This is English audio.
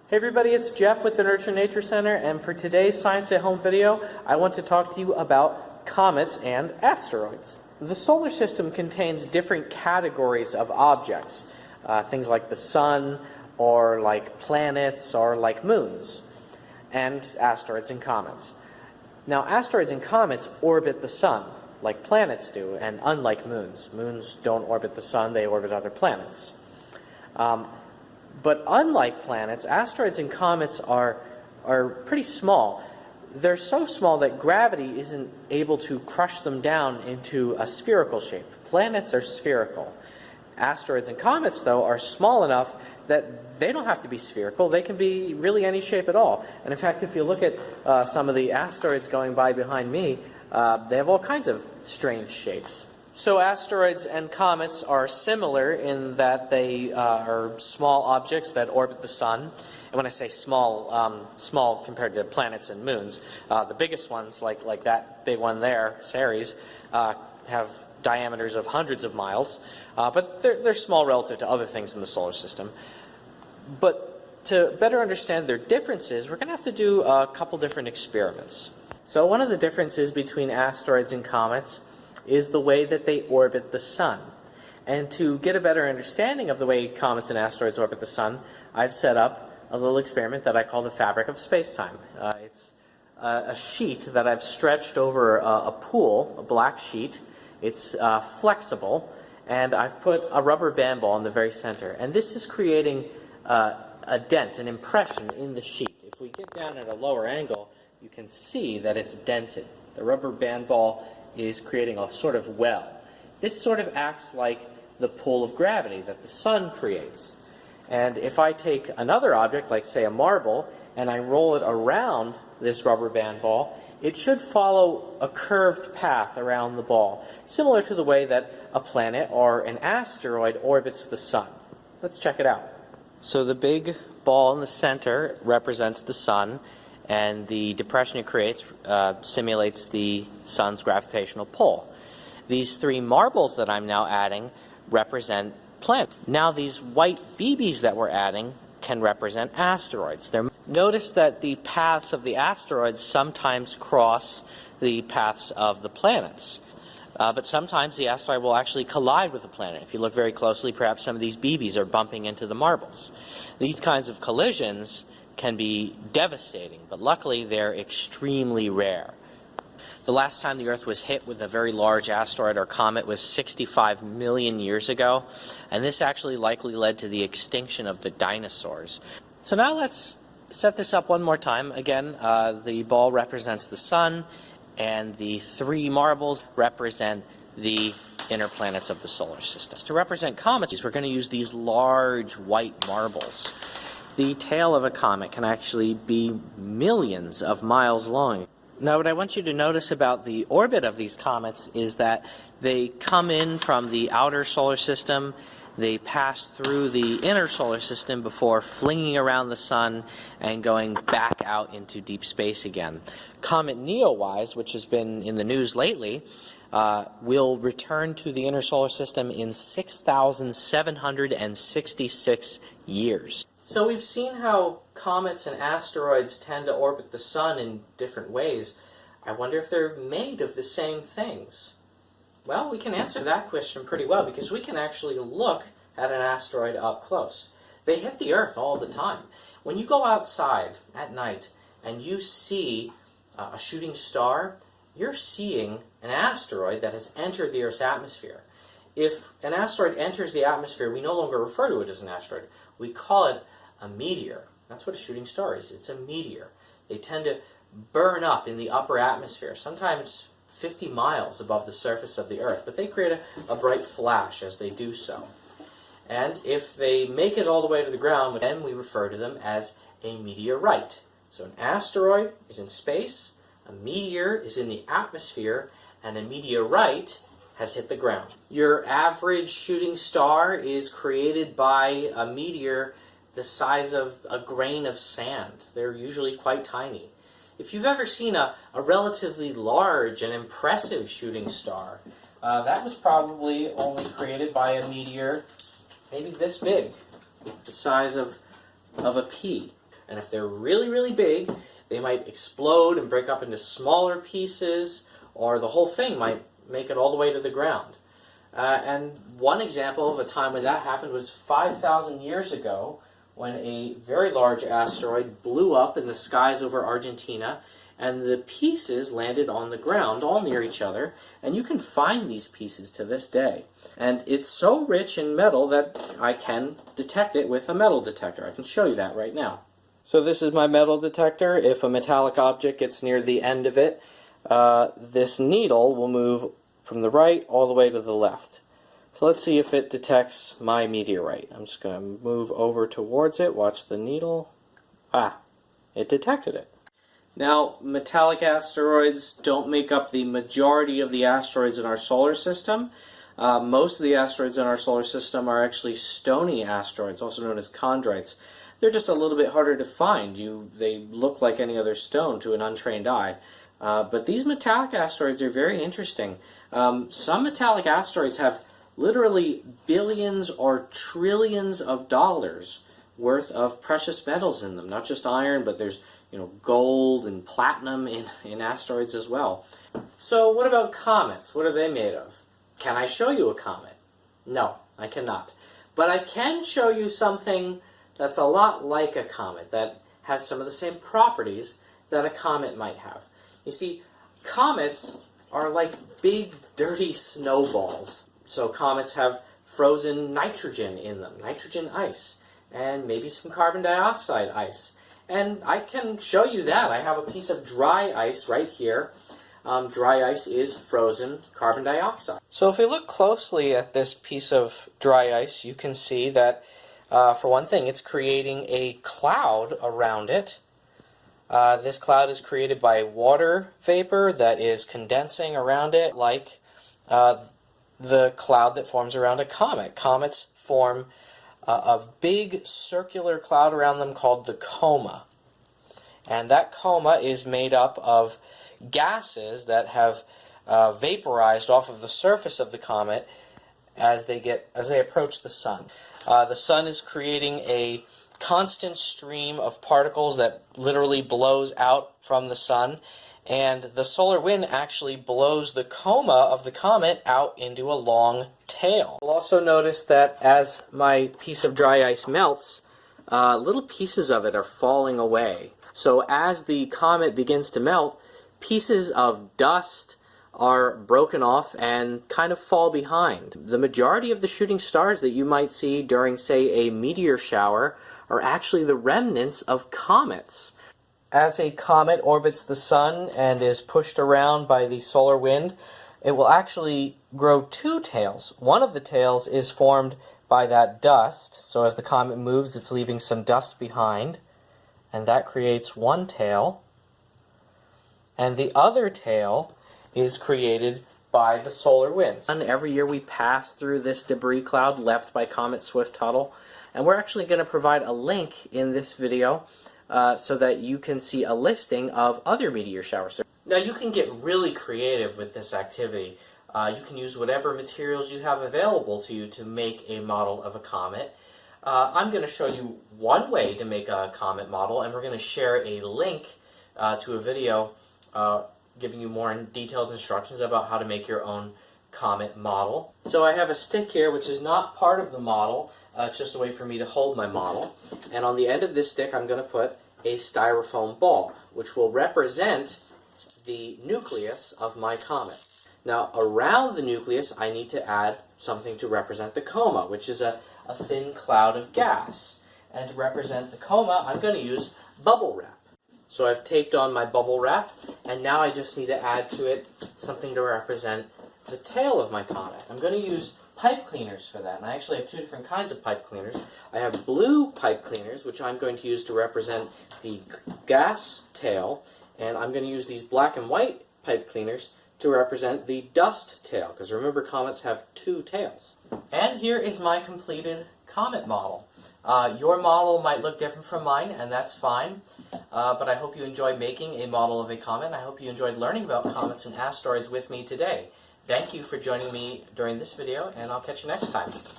Hey everybody, it's Jeff with the Nurture Nature Center, and for today's Science at Home video, I want to talk to you about comets and asteroids. The solar system contains different categories of objects, things like the sun, or like planets, or like moons, and asteroids and comets. Now, asteroids and comets orbit the sun, like planets do, and unlike moons. Moons don't orbit the sun, they orbit other planets. But unlike planets, asteroids and comets are pretty small. They're so small that gravity isn't able to crush them down into a spherical shape. Planets are spherical. Asteroids and comets, though, are small enough that they don't have to be spherical. They can be really any shape at all. And in fact, if you look at some of the asteroids going by behind me, they have all kinds of strange shapes. So asteroids and comets are similar in that they are small objects that orbit the sun. And when I say small, small compared to planets and moons, the biggest ones, like that big one there, Ceres, have diameters of hundreds of miles, but they're small relative to other things in the solar system. But to better understand their differences, we're going to have to do a couple different experiments. So one of the differences between asteroids and comets is the way that they orbit the sun. And to get a better understanding of the way comets and asteroids orbit the sun, I've set up a little experiment that I call the fabric of space-time. It's a sheet that I've stretched over a pool, a black sheet. It's flexible, and I've put a rubber band ball in the very center. And this is creating a dent, an impression in the sheet. If we get down at a lower angle, you can see that it's dented. The rubber band ball is creating a sort of well. This sort of acts like the pull of gravity that the sun creates. And if I take another object, like say a marble, and I roll it around this rubber band ball, it should follow a curved path around the ball, similar to the way that a planet or an asteroid orbits the sun. Let's check it out. So the big ball in the center represents the sun, and the depression it creates simulates the sun's gravitational pull. These three marbles that I'm now adding represent planets. Now these white BBs that we're adding can represent asteroids. Notice that the paths of the asteroids sometimes cross the paths of the planets. But sometimes the asteroid will actually collide with the planet. If you look very closely, perhaps some of these BBs are bumping into the marbles. These kinds of collisions can be devastating, but luckily they're extremely rare. The last time the Earth was hit with a very large asteroid or comet was 65 million years ago, and this actually likely led to the extinction of the dinosaurs. So now let's set this up one more time. Again, the ball represents the sun, and the three marbles represent the inner planets of the solar system. To represent comets, we're going to use these large white marbles. The tail of a comet can actually be millions of miles long. Now, what I want you to notice about the orbit of these comets is that they come in from the outer solar system, they pass through the inner solar system before flinging around the sun and going back out into deep space again. Comet Neowise, which has been in the news lately, will return to the inner solar system in 6,766 years. So we've seen how comets and asteroids tend to orbit the sun in different ways. I wonder if they're made of the same things. Well, we can answer that question pretty well because we can actually look at an asteroid up close. They hit the Earth all the time. When you go outside at night and you see a shooting star, you're seeing an asteroid that has entered the Earth's atmosphere. If an asteroid enters the atmosphere, we no longer refer to it as an asteroid. We call it a meteor. That's what a shooting star is. It's a meteor. They tend to burn up in the upper atmosphere, sometimes 50 miles above the surface of the Earth, but they create a bright flash as they do so. And if they make it all the way to the ground, then we refer to them as a meteorite. So an asteroid is in space, a meteor is in the atmosphere, and a meteorite has hit the ground. Your average shooting star is created by a meteor the size of a grain of sand. They're usually quite tiny. If you've ever seen a relatively large and impressive shooting star, that was probably only created by a meteor maybe this big, the size of a pea. And if they're really, really big, they might explode and break up into smaller pieces, or the whole thing might make it all the way to the ground. And one example of a time when that happened was 5,000 years ago, when a very large asteroid blew up in the skies over Argentina, and the pieces landed on the ground, all near each other, and you can find these pieces to this day. And it's so rich in metal that I can detect it with a metal detector. I can show you that right now. So this is my metal detector. If a metallic object gets near the end of it, this needle will move from the right all the way to the left. So let's see if it detects my meteorite. I'm just going to move over towards it. Watch the needle. Ah, it detected it. Now, metallic asteroids don't make up the majority of the asteroids in our solar system. Most of the asteroids in our solar system are actually stony asteroids, also known as chondrites. They're just a little bit harder to find. They look like any other stone to an untrained eye. But these metallic asteroids are very interesting. Some metallic asteroids have literally billions or trillions of dollars worth of precious metals in them. Not just iron, but there's gold and platinum in asteroids as well. So what about comets? What are they made of? Can I show you a comet? No, I cannot. But I can show you something that's a lot like a comet, that has some of the same properties that a comet might have. You see, comets are like big, dirty snowballs. So comets have frozen nitrogen in them, nitrogen ice, and maybe some carbon dioxide ice. And I can show you that. I have a piece of dry ice right here. Dry ice is frozen carbon dioxide. So if we look closely at this piece of dry ice, you can see that, for one thing, it's creating a cloud around it. This cloud is created by water vapor that is condensing around it, like the cloud that forms around a comet. Comets form a big circular cloud around them called the coma. And that coma is made up of gases that have vaporized off of the surface of the comet as they approach the sun. The sun is creating a constant stream of particles that literally blows out from the sun, and the solar wind actually blows the coma of the comet out into a long tail. You'll also notice that as my piece of dry ice melts, little pieces of it are falling away. So as the comet begins to melt, pieces of dust are broken off and kind of fall behind. The majority of the shooting stars that you might see during, say, a meteor shower are actually the remnants of comets. As a comet orbits the sun and is pushed around by the solar wind, it will actually grow two tails. One of the tails is formed by that dust, so as the comet moves, it's leaving some dust behind, and that creates one tail. And the other tail is created by the solar winds. And every year we pass through this debris cloud left by Comet Swift-Tuttle, and we're actually going to provide a link in this video so that you can see a listing of other meteor showers. Now you can get really creative with this activity. You can use whatever materials you have available to you to make a model of a comet. I'm going to show you one way to make a comet model, and we're going to share a link to a video giving you more detailed instructions about how to make your own comet model. So I have a stick here which is not part of the model, it's just a way for me to hold my model. And on the end of this stick I'm going to put a styrofoam ball, which will represent the nucleus of my comet. Now around the nucleus I need to add something to represent the coma, which is a thin cloud of gas. And to represent the coma I'm going to use bubble wrap. So I've taped on my bubble wrap, and now I just need to add to it something to represent the tail of my comet. I'm going to use pipe cleaners for that, and I actually have two different kinds of pipe cleaners. I have blue pipe cleaners, which I'm going to use to represent the gas tail, and I'm going to use these black and white pipe cleaners to represent the dust tail, because remember, comets have two tails. And here is my completed comet model. Your model might look different from mine, and that's fine, but I hope you enjoyed making a model of a comet, and I hope you enjoyed learning about comets and asteroids with me today. Thank you for joining me during this video, and I'll catch you next time.